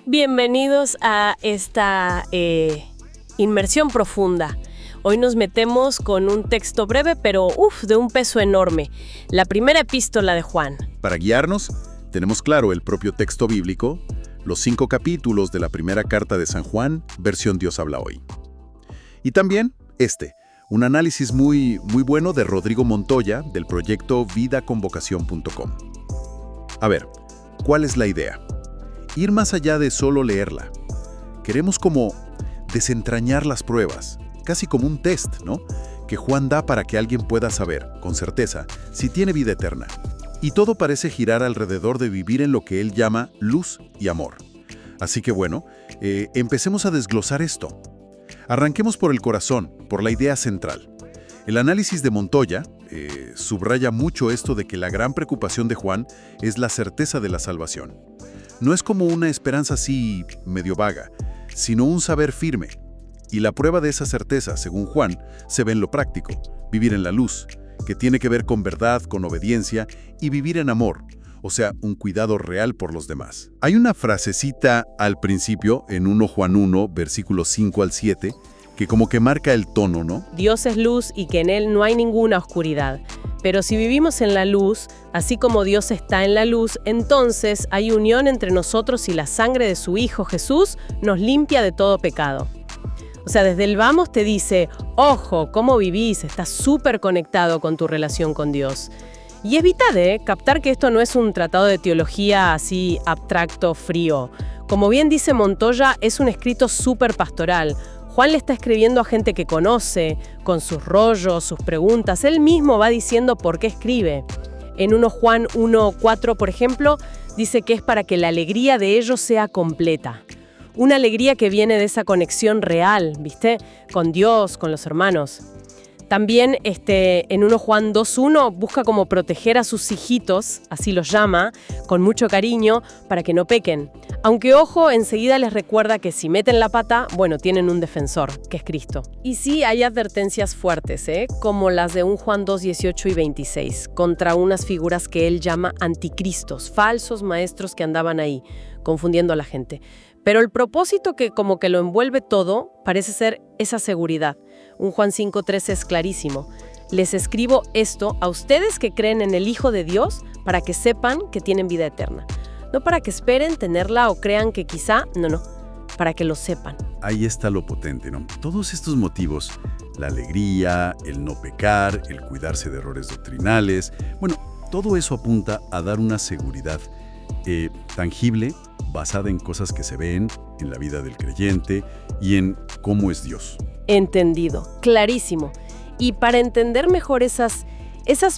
Bienvenidos a esta inmersión profunda. Hoy nos metemos con un texto breve, pero de un peso enorme. La primera epístola de Juan. Para guiarnos, tenemos claro el propio texto bíblico, los 5 capítulos de la primera carta de San Juan, versión Dios habla hoy. Y también un análisis muy bueno de Rodrigo Montoya del proyecto vidaconvocación.com. A ver, ¿cuál es la idea? Ir más allá de solo leerla. Queremos como desentrañar las pruebas, casi como un test, ¿no? Que Juan da para que alguien pueda saber, con certeza, si tiene vida eterna. Y todo parece girar alrededor de vivir en lo que él llama luz y amor. Así que empecemos a desglosar esto. Arranquemos por el corazón, por la idea central. El análisis de Montoya subraya mucho esto de que la gran preocupación de Juan es la certeza de la salvación. No es como una esperanza así medio vaga, sino un saber firme. Y la prueba de esa certeza, según Juan, se ve en lo práctico, vivir en la luz, que tiene que ver con verdad, con obediencia y vivir en amor, o sea, un cuidado real por los demás. Hay una frasecita al principio, en 1 Juan 1, versículos 5 al 7, que como que marca el tono, ¿no? Dios es luz y que en Él no hay ninguna oscuridad. Pero si vivimos en la luz, así como Dios está en la luz, entonces hay unión entre nosotros y la sangre de su Hijo Jesús nos limpia de todo pecado. O sea, desde el vamos te dice, ojo, cómo vivís, estás súper conectado con tu relación con Dios. Y es vital, captar que esto no es un tratado de teología así abstracto, frío. Como bien dice Montoya, es un escrito súper pastoral. Juan le está escribiendo a gente que conoce, con sus rollos, sus preguntas. Él mismo va diciendo por qué escribe. En 1 Juan 1:4, por ejemplo, dice que es para que la alegría de ellos sea completa. Una alegría que viene de esa conexión real, ¿viste? Con Dios, con los hermanos. También en 1 Juan 2:1 busca como proteger a sus hijitos, así los llama, con mucho cariño, para que no pequen. Aunque ojo, enseguida les recuerda que si meten la pata, tienen un defensor, que es Cristo. Y sí hay advertencias fuertes, como las de 1 Juan 2:18 y 26, contra unas figuras que él llama anticristos, falsos maestros que andaban ahí, confundiendo a la gente. Pero el propósito que como que lo envuelve todo parece ser esa seguridad. 1 Juan 5:13 es clarísimo. Les escribo esto a ustedes que creen en el Hijo de Dios para que sepan que tienen vida eterna. No para que esperen tenerla o crean que quizá, no, para que lo sepan. Ahí está lo potente, ¿no? Todos estos motivos, la alegría, el no pecar, el cuidarse de errores doctrinales, todo eso apunta a dar una seguridad tangible, basada en cosas que se ven en la vida del creyente y en cómo es Dios. Entendido, clarísimo. Y para entender mejor esas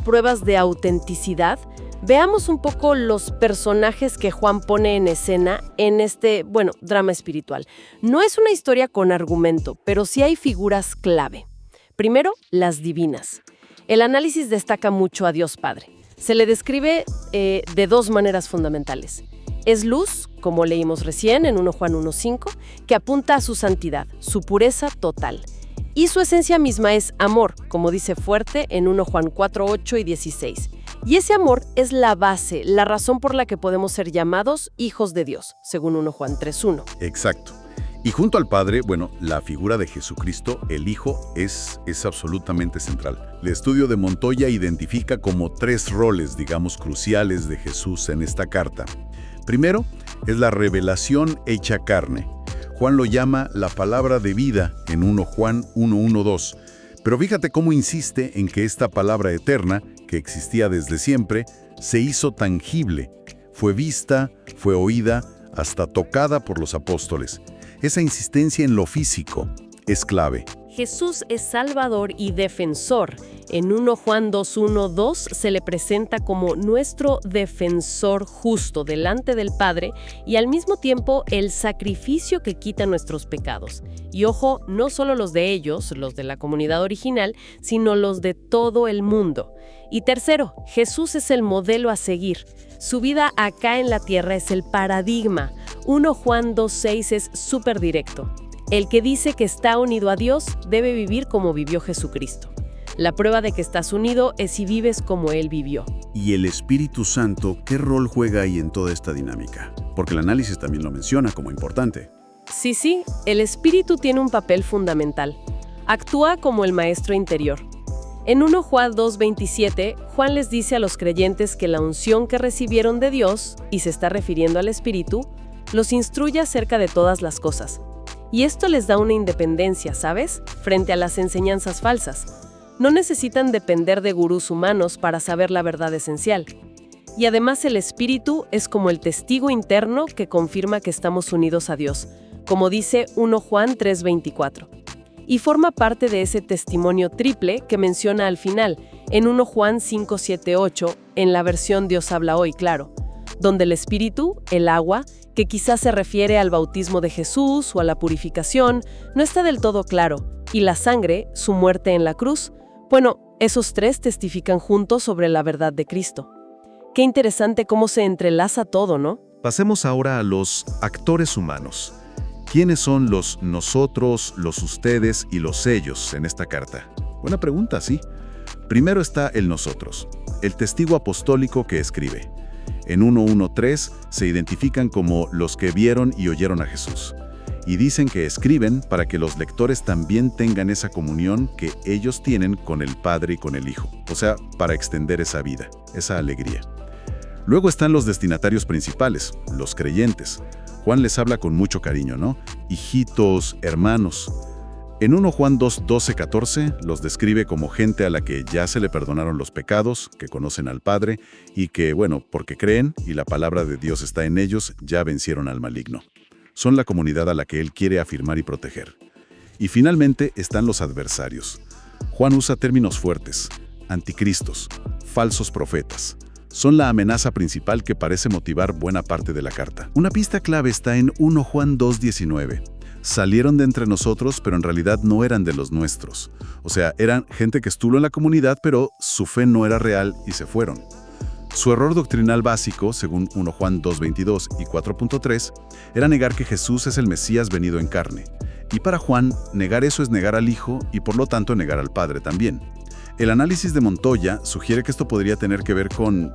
pruebas de autenticidad, veamos un poco los personajes que Juan pone en escena en este, drama espiritual. No es una historia con argumento, pero sí hay figuras clave. Primero, las divinas. El análisis destaca mucho a Dios Padre. Se le describe de 2 maneras fundamentales. Es luz, como leímos recién en 1 Juan 1:5, que apunta a su santidad, su pureza total. Y su esencia misma es amor, como dice fuerte en 1 Juan 4:8 y 16. Y ese amor es la base, la razón por la que podemos ser llamados hijos de Dios, según 1 Juan 3:1. Exacto. Y junto al Padre, la figura de Jesucristo, el Hijo, es absolutamente central. El estudio de Montoya identifica como 3 roles, cruciales de Jesús en esta carta. Primero, es la revelación hecha carne. Juan lo llama la palabra de vida en 1 Juan 1:1-2. Pero fíjate cómo insiste en que esta palabra eterna, que existía desde siempre, se hizo tangible. Fue vista, fue oída, hasta tocada por los apóstoles. Esa insistencia en lo físico es clave. Jesús es Salvador y defensor. En 1 Juan 2:1-2 se le presenta como nuestro defensor justo delante del Padre y al mismo tiempo el sacrificio que quita nuestros pecados. Y ojo, no solo los de ellos, los de la comunidad original, sino los de todo el mundo. Y tercero, Jesús es el modelo a seguir. Su vida acá en la tierra es el paradigma. 1 Juan 2:6 es súper directo. El que dice que está unido a Dios debe vivir como vivió Jesucristo. La prueba de que estás unido es si vives como Él vivió. ¿Y el Espíritu Santo qué rol juega ahí en toda esta dinámica? Porque el análisis también lo menciona como importante. Sí, el Espíritu tiene un papel fundamental. Actúa como el maestro interior. En 1 Juan 2:27, Juan les dice a los creyentes que la unción que recibieron de Dios, y se está refiriendo al Espíritu, los instruye acerca de todas las cosas. Y esto les da una independencia, ¿sabes?, frente a las enseñanzas falsas. No necesitan depender de gurús humanos para saber la verdad esencial. Y además el Espíritu es como el testigo interno que confirma que estamos unidos a Dios, como dice 1 Juan 3:24. Y forma parte de ese testimonio triple que menciona al final, en 1 Juan 5:7-8, en la versión Dios habla hoy, claro, donde el Espíritu, el agua, que quizás se refiere al bautismo de Jesús o a la purificación, no está del todo claro, y la sangre, su muerte en la cruz, bueno, esos tres testifican juntos sobre la verdad de Cristo. Qué interesante cómo se entrelaza todo, ¿no? Pasemos ahora a los actores humanos. ¿Quiénes son los nosotros, los ustedes y los ellos en esta carta? Buena pregunta, sí. Primero está el nosotros, el testigo apostólico que escribe. En 1:1-3 se identifican como los que vieron y oyeron a Jesús. Y dicen que escriben para que los lectores también tengan esa comunión que ellos tienen con el Padre y con el Hijo. O sea, para extender esa vida, esa alegría. Luego están los destinatarios principales, los creyentes. Juan les habla con mucho cariño, ¿no? Hijitos, hermanos. En 1 Juan 2:12-14 los describe como gente a la que ya se le perdonaron los pecados, que conocen al Padre y que, bueno, porque creen y la palabra de Dios está en ellos, ya vencieron al maligno. Son la comunidad a la que Él quiere afirmar y proteger. Y finalmente están los adversarios. Juan usa términos fuertes: anticristos, falsos profetas. Son la amenaza principal que parece motivar buena parte de la carta. Una pista clave está en 1 Juan 2:19. Salieron de entre nosotros, pero en realidad no eran de los nuestros. O sea, eran gente que estuvo en la comunidad, pero su fe no era real y se fueron. Su error doctrinal básico, según 1 Juan 2:22 y 4.3, era negar que Jesús es el Mesías venido en carne. Y para Juan, negar eso es negar al Hijo y por lo tanto negar al Padre también. El análisis de Montoya sugiere que esto podría tener que ver con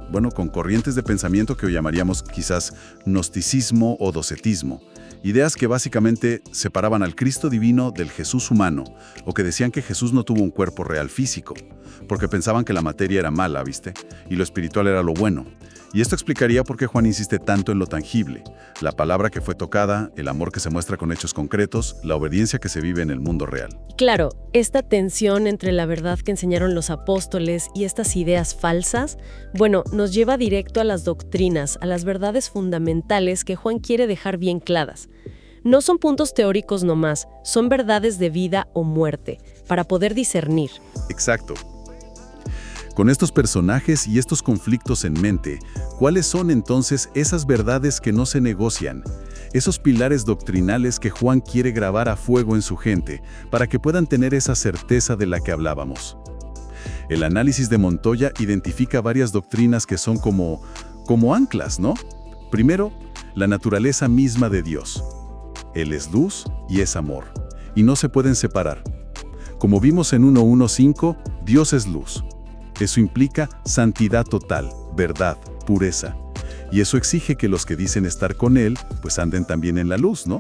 corrientes de pensamiento que hoy llamaríamos quizás gnosticismo o docetismo. Ideas que básicamente separaban al Cristo divino del Jesús humano, o que decían que Jesús no tuvo un cuerpo real físico, porque pensaban que la materia era mala, ¿viste? Y lo espiritual era lo bueno. Y esto explicaría por qué Juan insiste tanto en lo tangible, la palabra que fue tocada, el amor que se muestra con hechos concretos, la obediencia que se vive en el mundo real. Claro, esta tensión entre la verdad que enseñaron los apóstoles y estas ideas falsas, nos lleva directo a las doctrinas, a las verdades fundamentales que Juan quiere dejar bien claras. No son puntos teóricos nomás, son verdades de vida o muerte, para poder discernir. Exacto. Con estos personajes y estos conflictos en mente, ¿cuáles son entonces esas verdades que no se negocian? Esos pilares doctrinales que Juan quiere grabar a fuego en su gente, para que puedan tener esa certeza de la que hablábamos. El análisis de Montoya identifica varias doctrinas que son como anclas, ¿no? Primero, la naturaleza misma de Dios. Él es luz y es amor, y no se pueden separar. Como vimos en 1:1-5, Dios es luz. Eso implica santidad total, verdad, pureza. Y eso exige que los que dicen estar con Él, pues anden también en la luz, ¿no?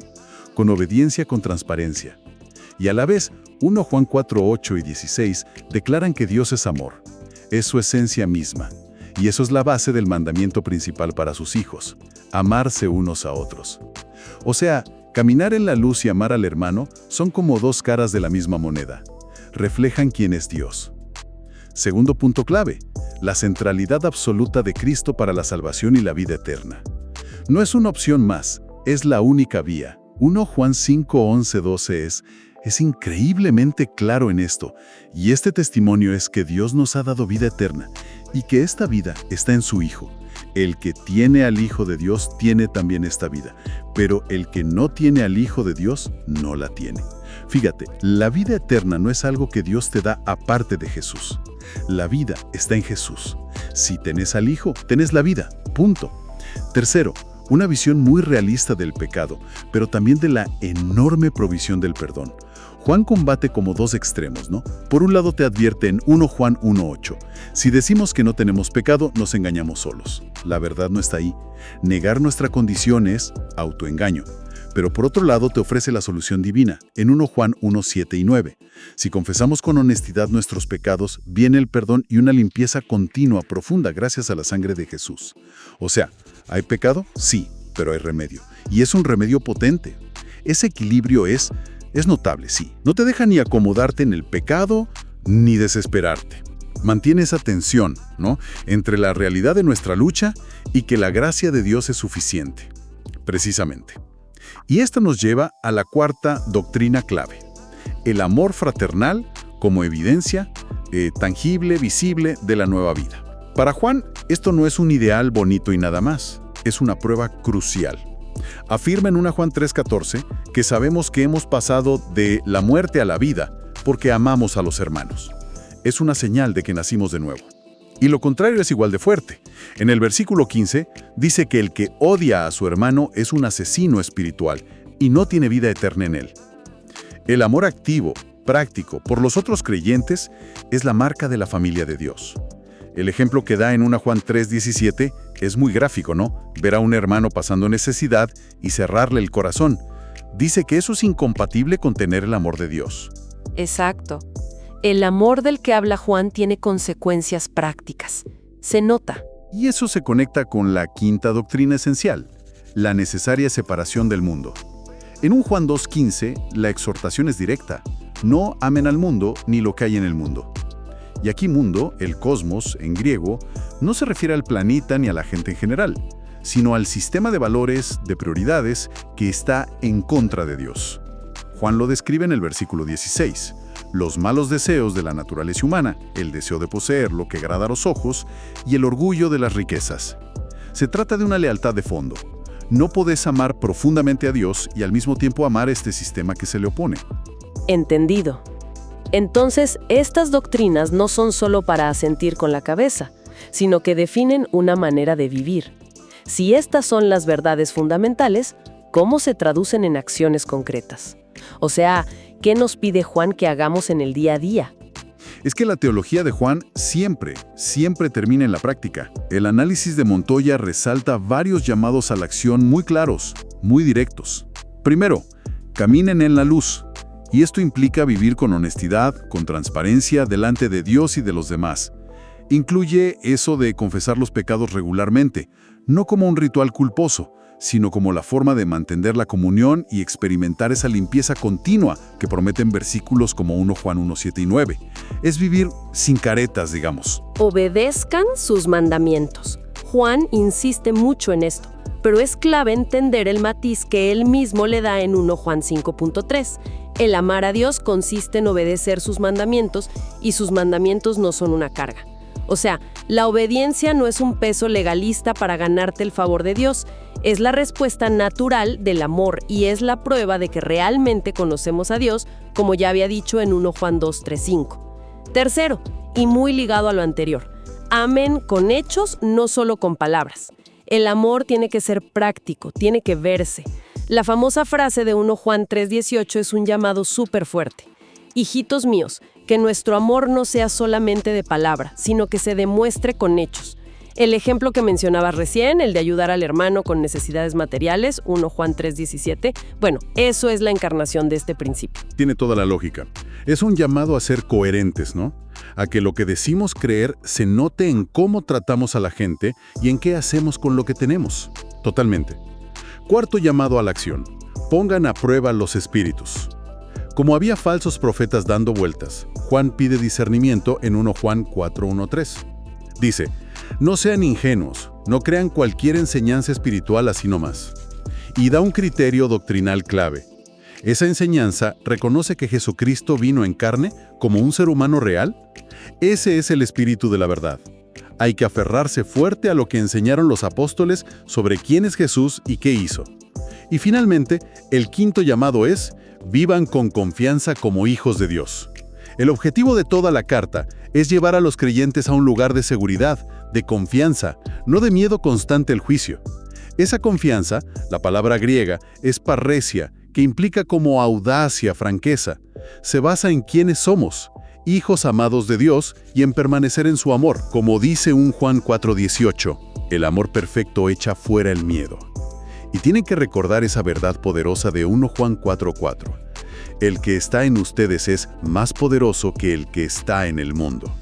Con obediencia, con transparencia. Y a la vez, 1 Juan 4:8 y 16 declaran que Dios es amor. Es su esencia misma. Y eso es la base del mandamiento principal para sus hijos: amarse unos a otros. O sea, caminar en la luz y amar al hermano son como dos caras de la misma moneda. Reflejan quién es Dios. Segundo punto clave, la centralidad absoluta de Cristo para la salvación y la vida eterna. No es una opción más, es la única vía. 1 Juan 5:11-12 es increíblemente claro en esto, y este testimonio es que Dios nos ha dado vida eterna, y que esta vida está en su Hijo. El que tiene al Hijo de Dios tiene también esta vida, pero el que no tiene al Hijo de Dios no la tiene. Fíjate, la vida eterna no es algo que Dios te da aparte de Jesús. La vida está en Jesús. Si tenés al Hijo, tenés la vida. Punto. Tercero, una visión muy realista del pecado, pero también de la enorme provisión del perdón. Juan combate como dos extremos, ¿no? Por un lado te advierte en 1 Juan 1:8. Si decimos que no tenemos pecado, nos engañamos solos. La verdad no está ahí. Negar nuestra condición es autoengaño. Pero por otro lado te ofrece la solución divina, en 1 Juan 1:7 y 9. Si confesamos con honestidad nuestros pecados, viene el perdón y una limpieza continua, profunda, gracias a la sangre de Jesús. O sea, ¿hay pecado? Sí, pero hay remedio. Y es un remedio potente. Ese equilibrio es notable, sí. No te deja ni acomodarte en el pecado, ni desesperarte. Mantiene esa tensión, ¿no?, entre la realidad de nuestra lucha y que la gracia de Dios es suficiente. Precisamente. Y esto nos lleva a la cuarta doctrina clave. El amor fraternal como evidencia tangible, visible de la nueva vida. Para Juan, esto no es un ideal bonito y nada más. Es una prueba crucial. Afirma en 1 Juan 3:14 que sabemos que hemos pasado de la muerte a la vida porque amamos a los hermanos. Es una señal de que nacimos de nuevo. Y lo contrario es igual de fuerte. En el versículo 15 dice que el que odia a su hermano es un asesino espiritual y no tiene vida eterna en él. El amor activo, práctico, por los otros creyentes es la marca de la familia de Dios. El ejemplo que da en 1 Juan 3:17 es muy gráfico, ¿no? Ver a un hermano pasando necesidad y cerrarle el corazón. Dice que eso es incompatible con tener el amor de Dios. Exacto. El amor del que habla Juan tiene consecuencias prácticas. Se nota. Y eso se conecta con la quinta doctrina esencial, la necesaria separación del mundo. En 1 Juan 2:15, la exhortación es directa. No amen al mundo ni lo que hay en el mundo. Y aquí mundo, el cosmos, en griego, no se refiere al planeta ni a la gente en general, sino al sistema de valores, de prioridades, que está en contra de Dios. Juan lo describe en el versículo 16. Los malos deseos de la naturaleza humana, el deseo de poseer lo que agrada a los ojos y el orgullo de las riquezas. Se trata de una lealtad de fondo. No podés amar profundamente a Dios y al mismo tiempo amar este sistema que se le opone. Entendido. Entonces, estas doctrinas no son solo para asentir con la cabeza, sino que definen una manera de vivir. Si estas son las verdades fundamentales, ¿cómo se traducen en acciones concretas? O sea, ¿qué nos pide Juan que hagamos en el día a día? Es que la teología de Juan siempre termina en la práctica. El análisis de Montoya resalta varios llamados a la acción muy claros, muy directos. Primero, caminen en la luz. Y esto implica vivir con honestidad, con transparencia delante de Dios y de los demás. Incluye eso de confesar los pecados regularmente, no como un ritual culposo, sino como la forma de mantener la comunión y experimentar esa limpieza continua que prometen versículos como 1 Juan 1:7 y 9. Es vivir sin caretas, digamos. Obedezcan sus mandamientos. Juan insiste mucho en esto, pero es clave entender el matiz que él mismo le da en 1 Juan 5:3. El amar a Dios consiste en obedecer sus mandamientos y sus mandamientos no son una carga. O sea, la obediencia no es un peso legalista para ganarte el favor de Dios, es la respuesta natural del amor y es la prueba de que realmente conocemos a Dios, como ya había dicho en 1 Juan 2:3-5. Tercero, y muy ligado a lo anterior, amen con hechos, no solo con palabras. El amor tiene que ser práctico, tiene que verse. La famosa frase de 1 Juan 3:18 es un llamado súper fuerte. Hijitos míos, que nuestro amor no sea solamente de palabra, sino que se demuestre con hechos. El ejemplo que mencionabas recién, el de ayudar al hermano con necesidades materiales, 1 Juan 3:17, bueno, eso es la encarnación de este principio. Tiene toda la lógica. Es un llamado a ser coherentes, ¿no? A que lo que decimos creer se note en cómo tratamos a la gente y en qué hacemos con lo que tenemos. Totalmente. Cuarto llamado a la acción. Pongan a prueba los espíritus. Como había falsos profetas dando vueltas, Juan pide discernimiento en 1 Juan 4:1-3. Dice, no sean ingenuos, no crean cualquier enseñanza espiritual así nomás. Y da un criterio doctrinal clave. Esa enseñanza reconoce que Jesucristo vino en carne como un ser humano real. Ese es el espíritu de la verdad. Hay que aferrarse fuerte a lo que enseñaron los apóstoles sobre quién es Jesús y qué hizo. Y finalmente, el quinto llamado es, vivan con confianza como hijos de Dios. El objetivo de toda la carta es llevar a los creyentes a un lugar de seguridad, de confianza, no de miedo constante al juicio. Esa confianza, la palabra griega, es parresia, que implica como audacia, franqueza. Se basa en quiénes somos, hijos amados de Dios, y en permanecer en su amor. Como dice 1 Juan 4:18, el amor perfecto echa fuera el miedo. Y tienen que recordar esa verdad poderosa de 1 Juan 4:4. El que está en ustedes es más poderoso que el que está en el mundo.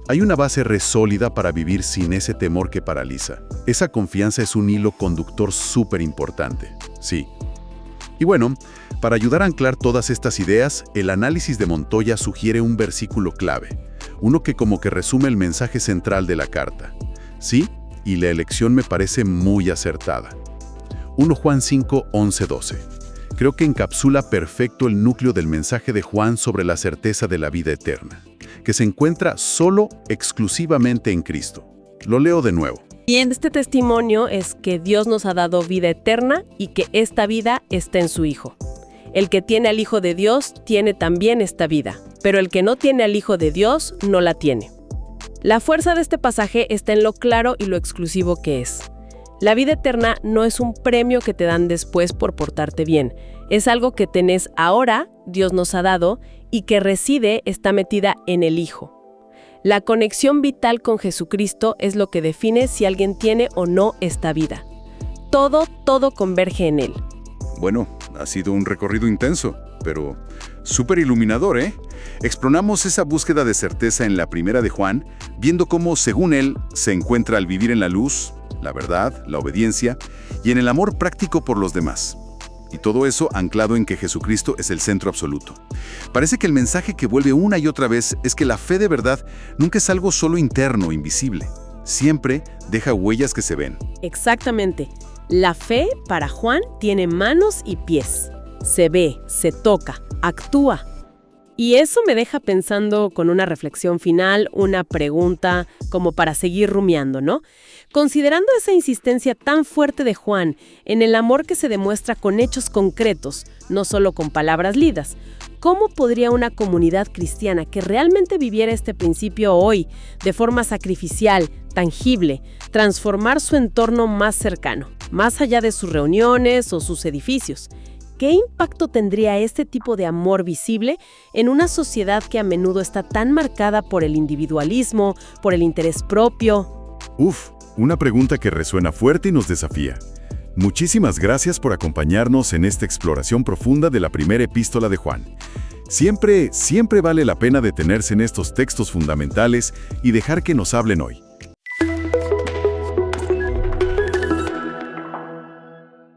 Hay una base resólida para vivir sin ese temor que paraliza. Esa confianza es un hilo conductor súper importante. Sí. Y bueno, para ayudar a anclar todas estas ideas, el análisis de Montoya sugiere un versículo clave, uno que como que resume el mensaje central de la carta. Sí, y la elección me parece muy acertada. 1 Juan 5, 11, 12. Creo que encapsula perfecto el núcleo del mensaje de Juan sobre la certeza de la vida eterna, que se encuentra solo, exclusivamente en Cristo. Lo leo de nuevo. Y este testimonio es que Dios nos ha dado vida eterna y que esta vida está en su Hijo. El que tiene al Hijo de Dios tiene también esta vida, pero el que no tiene al Hijo de Dios no la tiene. La fuerza de este pasaje está en lo claro y lo exclusivo que es. La vida eterna no es un premio que te dan después por portarte bien. Es algo que tenés ahora, Dios nos ha dado, y que está metida en el Hijo. La conexión vital con Jesucristo es lo que define si alguien tiene o no esta vida. Todo converge en Él. Bueno, ha sido un recorrido intenso, pero súper iluminador, ¿eh? Exploramos esa búsqueda de certeza en la primera de Juan, viendo cómo, según él, se encuentra al vivir en la luz, la verdad, la obediencia y en el amor práctico por los demás. Y todo eso anclado en que Jesucristo es el centro absoluto. Parece que el mensaje que vuelve una y otra vez es que la fe de verdad nunca es algo solo interno, invisible. Siempre deja huellas que se ven. Exactamente. La fe, para Juan, tiene manos y pies. Se ve, se toca, actúa. Y eso me deja pensando con una reflexión final, una pregunta como para seguir rumiando, ¿no? Considerando esa insistencia tan fuerte de Juan en el amor que se demuestra con hechos concretos, no solo con palabras lidas, ¿cómo podría una comunidad cristiana que realmente viviera este principio hoy, de forma sacrificial, tangible, transformar su entorno más cercano, más allá de sus reuniones o sus edificios? ¿Qué impacto tendría este tipo de amor visible en una sociedad que a menudo está tan marcada por el individualismo, por el interés propio? Una pregunta que resuena fuerte y nos desafía. Muchísimas gracias por acompañarnos en esta exploración profunda de la primera epístola de Juan. Siempre vale la pena detenerse en estos textos fundamentales y dejar que nos hablen hoy.